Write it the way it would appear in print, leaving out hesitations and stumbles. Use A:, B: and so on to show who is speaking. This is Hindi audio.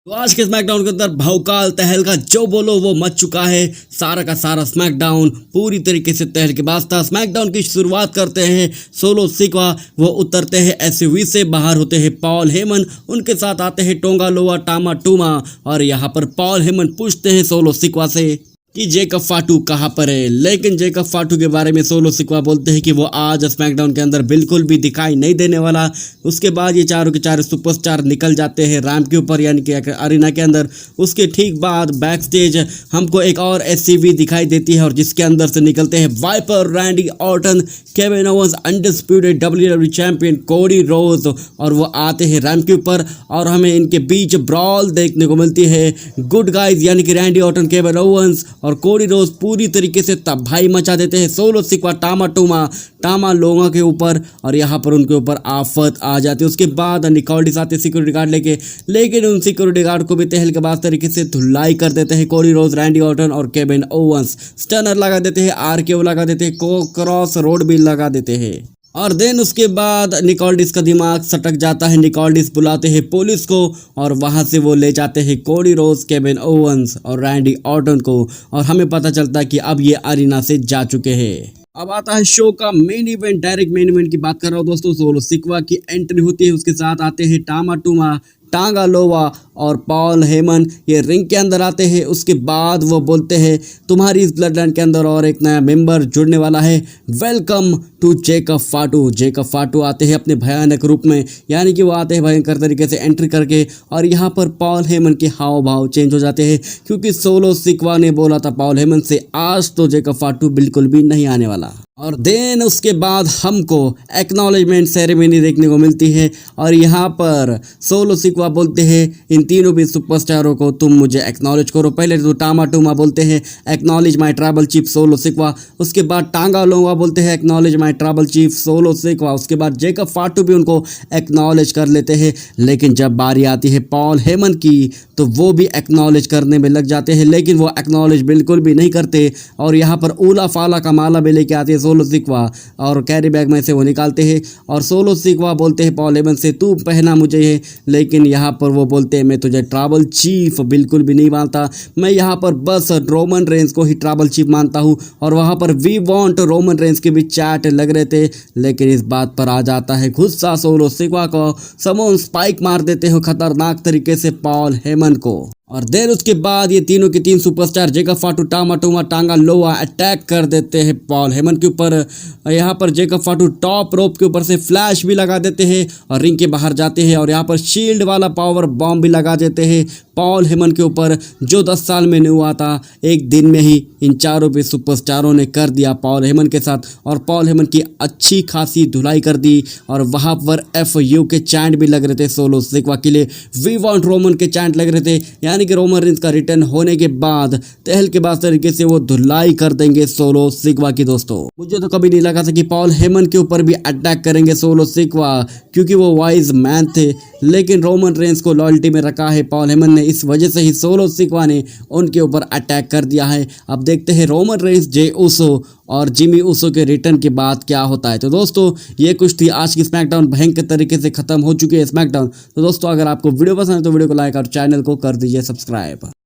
A: तो आज के स्मैकडाउन के अंदर भौकाल तहलका जो बोलो वो मच चुका है। सारा का सारा स्मैकडाउन पूरी तरीके से तहलकेबाज था। स्मैकडाउन की शुरुआत करते हैं सोलो सिक्वा, वो उतरते हैं एसयूवी से, बाहर होते हैं पॉल हेमन, उनके साथ आते हैं टोंगा लोआ टामा टूमा और यहाँ पर पॉल हेमन पूछते हैं सोलो सिक्वा से कि जेकब फाटू कहाँ पर है। लेकिन जेकब फाटू के बारे में सोलो सिक्वा बोलते हैं कि वो आज स्मैकडाउन के अंदर बिल्कुल भी दिखाई नहीं देने वाला। उसके बाद ये चारों के चारों सुपरस्टार निकल जाते हैं रैंप के ऊपर, यानी कि अरीना के अंदर। उसके ठीक बाद बैक स्टेज हमको एक और एससीवी दिखाई देती है और जिसके अंदर से निकलते हैं Viper, Randy Orton, Kevin Owens, undisputed WWE champion Cody Rhodes, और वो आते हैं रैंप के ऊपर और हमें इनके बीच ब्रॉल देखने को मिलती है। गुड गाइज यानी कि रैंडी ऑर्टन, केविन ओवेंस और कोडी रोज पूरी तरीके से तबाही मचा देते हैं सोलो सिक्वा टामा लोगों के ऊपर और यहाँ पर उनके ऊपर आफत आ जाती है। उसके बाद निकोल्डिस आते सिक्योरिटी गार्ड लेके, लेकिन उन सिक्योरिटी गार्ड को भी तहलकेबाज तरीके से धुलाई कर देते हैं कोडी रोज, रैंडी ऑर्टन और केविन ओवेंस। स्टनर लगा देते हैं, आरकेओ लगा देते हैं, क्रॉस रोड भी लगा देते हैं। और देन उसके बाद निकोल्डिस का दिमाग सटक जाता है। निकोल्डिस बुलाते हैं पुलिस को और वहां से वो ले जाते हैं कोडी रोज, केविन ओवेंस और रैंडी ऑर्टन को, और हमें पता चलता है कि अब ये अरीना से जा चुके हैं। अब आता है शो का main event, direct main event की बात कर रहा हूँ दोस्तों। सोलो सिक्वा की एंट्री होती है, उसके साथ आते हैं टामा टूमा, टांगा लोवा और पॉल हेमन। ये रिंग के अंदर आते हैं। उसके बाद वो बोलते हैं तुम्हारी इस ब्लड लाइन के अंदर और एक नया मेंबर जुड़ने वाला है, welcome to Jacob Fatu. Jacob Fatu आते हैं अपने भयानक रूप में, यानी कि वो आते हैं भयंकर तरीके से एंट्री करके, और यहाँ पर पॉल हेमन के हाव भाव चेंज हो जाते हैं क्योंकि सोलो सिक्वा ने बोला था पॉल हेमन से आज तो जेकब फाटू बिल्कुल भी नहीं आने वाला। और देन उसके बाद हमको एक्नॉलेजमेंट सेरेमनी देखने को मिलती है और यहाँ पर सोलो सिक्वा बोलते हैं इन तीनों भी सुपरस्टारों को तुम मुझे एक्नॉलेज करो। पहले तो टामा टूमा बोलते हैं एक्नॉलेज माय ट्राइबल चीफ सोलो सिक्वा, उसके बाद टांगा लोवा बोलते हैं एक्नॉलेज माय ट्राइबल चीफ सोलो सिक्वा, उसके बाद जेकब फाटू भी उनको एक्नॉलेज कर लेते हैं। लेकिन जब बारी आती है पॉल हेमन की तो वो भी एक्नॉलेज करने में लग जाते हैं, लेकिन वो एक्नॉलेज बिल्कुल भी नहीं करते और यहाँ पर ऊला फाला का माला भी लेके आते हैं सोलो सिक्वा और कैरी बैग में से वो निकालते हैं और सोलो सिक्वा बोलते हैं पॉल हेमन से तू पहना मुझे ये, लेकिन यहाँ पर वो बोलते हैं मैं तुझे ट्राइबल चीफ बिल्कुल भी नहीं मानता, मैं यहाँ पर बस रोमन रेंस को ही ट्राइबल चीफ मानता हूँ। और वहाँ पर वी वांट रोमन रेंस के भी चैट लग रहे थे, लेकिन इस बात पर आ जाता है गुस्सा सोलो सिक्वा को, समोन स्पाइक मार देते हो खतरनाक तरीके से पॉल हेमन को। और देर उसके बाद ये तीनों के तीन सुपरस्टार जेकब फाटू, टामा टूमा, टांगा लोआ अटैक कर देते हैं पॉल हेमन के ऊपर। यहाँ पर जेकब फाटू टॉप रोप के ऊपर से फ्लैश भी लगा देते हैं और रिंग के बाहर जाते हैं और यहाँ पर शील्ड वाला पावर बॉम्ब भी लगा देते हैं पॉल हेमन के ऊपर, जो 10 साल में नहीं हुआ था एक दिन में ही इन चारों भी सुपरस्टारों ने कर दिया पॉल हेमन के साथ। और पॉल हेमन की अच्छी खासी धुलाई कर दी और वहाँ पर FU के चैंट भी लग रहे थे सोलो सिक्वा के लिए, वी वांट रोमन के चैंट लग रहे थे, यानी कि रोमन रेंस का रिटर्न होने के बाद तहलकेबाज तरीके से वो धुलाई कर देंगे सोलो सिक्वा की। दोस्तों मुझे तो कभी नहीं लगा था कि पॉल हेमन के ऊपर भी अटैक करेंगे सोलो सिक्वा, क्योंकि वो वाइज मैन थे, लेकिन रोमन रेंस को लॉयल्टी में रखा है पॉल हेमन ने, इस वजह से ही सोलो सिक्वा ने उनके ऊपर अटैक कर दिया है। अब देखते हैं रोमन रेंस, जे उसो और जिमी उसो के रिटर्न के बाद क्या होता है। तो दोस्तों ये कुछ थी आज की स्मैकडाउन, भयंकर तरीके से खत्म हो चुकी है स्मैकडाउन। तो दोस्तों अगर आपको वीडियो पसंद है तो वीडियो को लाइक और चैनल को कर दीजिए सब्सक्राइब।